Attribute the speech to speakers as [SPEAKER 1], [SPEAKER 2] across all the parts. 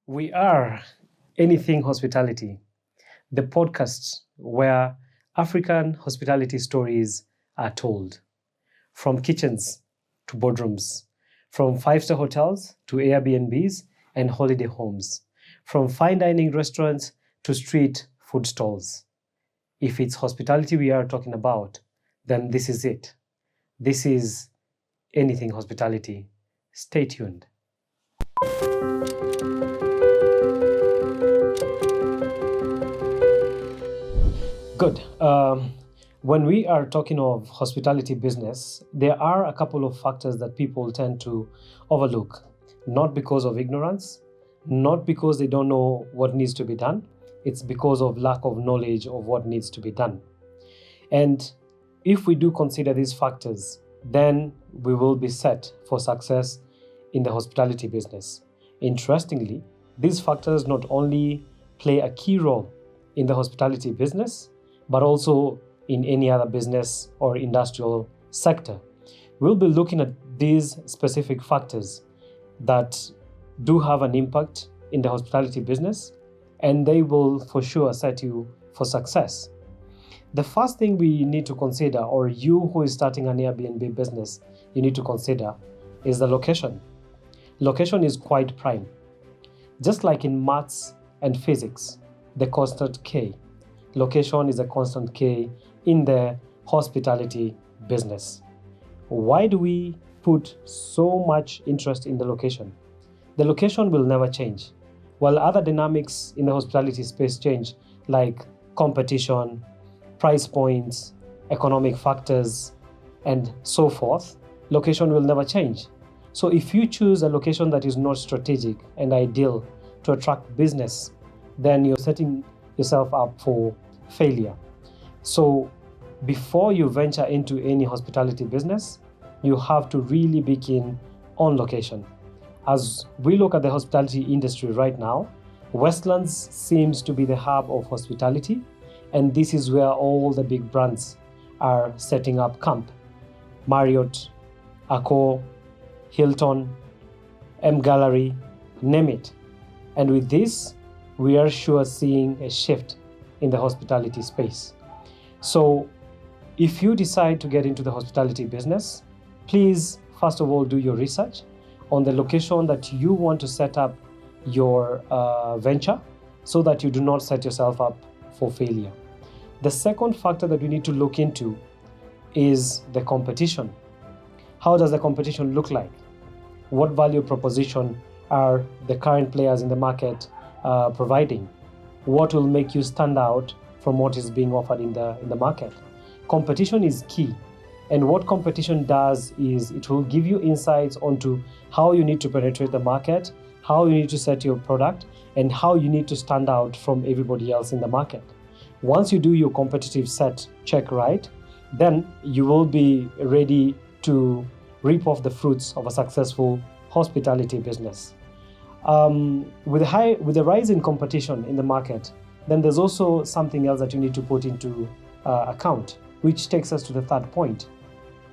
[SPEAKER 1] We are Anything Hospitality, the podcast where African hospitality stories are told. From kitchens to boardrooms, from five-star hotels to Airbnbs and holiday homes, from fine dining restaurants to street food stalls. If it's hospitality we are talking about, then this is it. This is Anything Hospitality. Stay tuned. Good. When we are talking of hospitality business, there are a couple of factors that people tend to overlook, not because of ignorance, not because they don't know what needs to be done. It's because of lack of knowledge of what needs to be done. And if we do consider these factors, then we will be set for success in the hospitality business. Interestingly, these factors not only play a key role in the hospitality business, but also in any other business or industrial sector. We'll be looking at these specific factors that do have an impact in the hospitality business, and they will for sure set you for success. The first thing we need to consider, or you who is starting an Airbnb business, you need to consider is the location. Location is quite prime. Just like in maths and physics, the constant K. Location is a constant K in the hospitality business. Why do we put so much interest in the location? The location will never change. While other dynamics in the hospitality space change, like competition, price points, economic factors, and so forth, location will never change. So if you choose a location that is not strategic and ideal to attract business, then you're setting yourself up for failure. So before you venture into any hospitality business, you have to really be keen on location. As we look at the hospitality industry right now, Westlands seems to be the hub of hospitality, and this is where all the big brands are setting up camp. Marriott, Accor, Hilton, M Gallery, name it. And with this, we are sure seeing a shift in the hospitality space. So if you decide to get into the hospitality business, please first of all do your research on the location that you want to set up your venture, so that you do not set yourself up for failure. The second factor that we need to look into is the competition. How does the competition look like? What value proposition are the current players in the market providing? What will make you stand out from what is being offered in the market? Competition is key. And what competition does is it will give you insights onto how you need to penetrate the market, how you need to set your product, and how you need to stand out from everybody else in the market. Once you do your competitive set check right, then you will be ready to reap off the fruits of a successful hospitality business. With the rise in competition in the market, then there's also something else that you need to put into account, which takes us to the third point.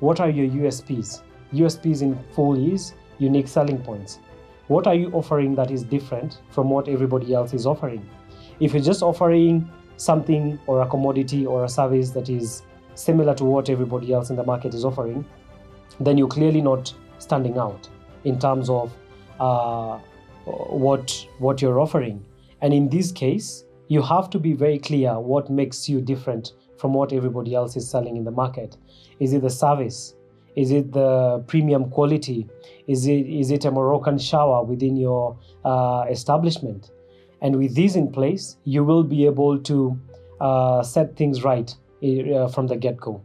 [SPEAKER 1] What are your USPs? USPs in full is unique selling points. What are you offering that is different from what everybody else is offering? If you're just offering something or a commodity or a service that is similar to what everybody else in the market is offering, then you're clearly not standing out in terms of what you're offering. And in this case, you have to be very clear what makes you different from what everybody else is selling in the market. Is it the service? Is it the premium quality? Is it a Moroccan shower within your establishment? And with these in place, you will be able to set things right from the get-go.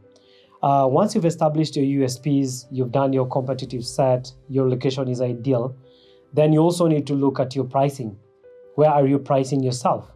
[SPEAKER 1] Once you've established your USPs, you've done your competitive set, your location is ideal, then you also need to look at your pricing. Where are you pricing yourself?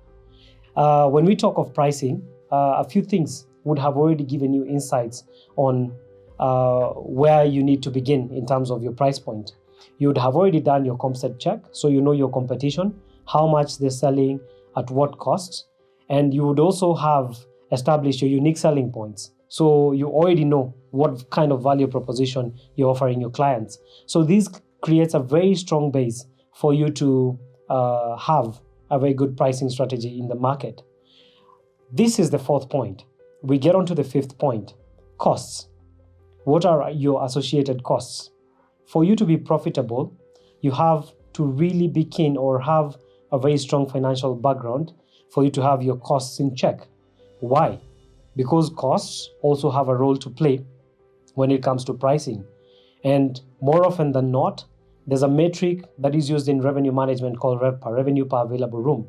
[SPEAKER 1] When we talk of pricing, a few things would have already given you insights on where you need to begin in terms of your price point. You would have already done your comp set check, so you know your competition, how much they're selling, at what cost, and you would also have established your unique selling points. So you already know what kind of value proposition you're offering your clients. So this creates a very strong base for you to have a very good pricing strategy in the market. This is the fourth point. We get on to the fifth point: costs. What are your associated costs? For you to be profitable, you have to really be keen or have a very strong financial background for you to have your costs in check. Why? Because costs also have a role to play when it comes to pricing. And more often than not, there's a metric that is used in revenue management called RevPAR, revenue per available room.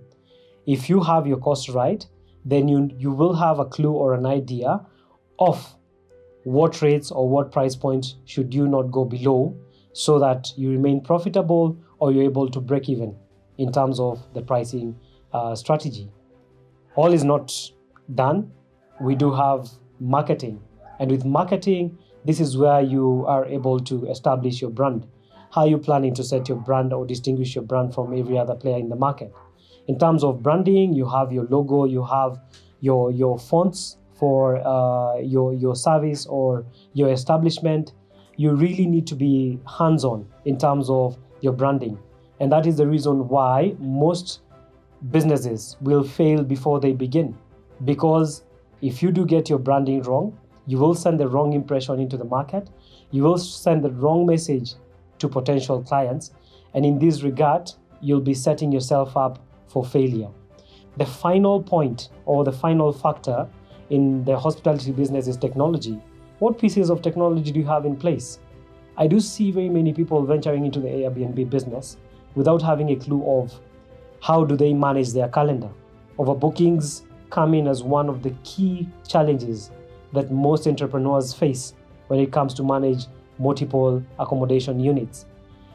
[SPEAKER 1] If you have your costs right, then you will have a clue or an idea of what rates or what price points should you not go below so that you remain profitable or you're able to break even in terms of the pricing strategy. All is not done. We do have marketing. And with marketing, this is where you are able to establish your brand. How are you planning to set your brand or distinguish your brand from every other player in the market? In terms of branding, you have your logo, you have your fonts for your service or your establishment. You really need to be hands-on in terms of your branding. And that is the reason why most businesses will fail before they begin. Because if you do get your branding wrong, you will send the wrong impression into the market. You will send the wrong message to potential clients. And in this regard, you'll be setting yourself up for failure. The final point or the final factor in the hospitality business is technology. What pieces of technology do you have in place? I do see very many people venturing into the Airbnb business without having a clue of how do they manage their calendar. Overbookings come in as one of the key challenges that most entrepreneurs face when it comes to manage multiple accommodation units.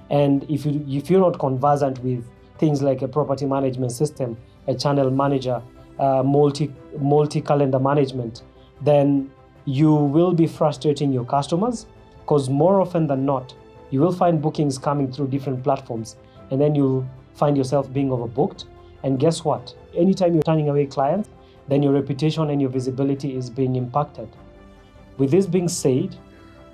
[SPEAKER 1] And if you're not conversant with things like a property management system, a channel manager, multi-calendar management, then you will be frustrating your customers, because more often than not, you will find bookings coming through different platforms, and then you'll find yourself being overbooked. And guess what? Anytime you're turning away clients, then your reputation and your visibility is being impacted. With this being said,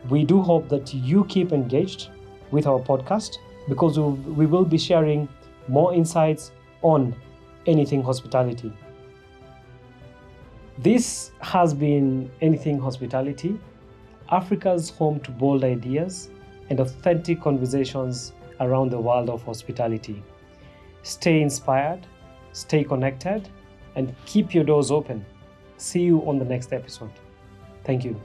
[SPEAKER 1] we do hope that you keep engaged with our podcast, because we will be sharing more insights on anything hospitality. This has been Anything Hospitality, Africa's home to bold ideas and authentic conversations around the world of hospitality. Stay inspired, stay connected, and keep your doors open. See you on the next episode. Thank you.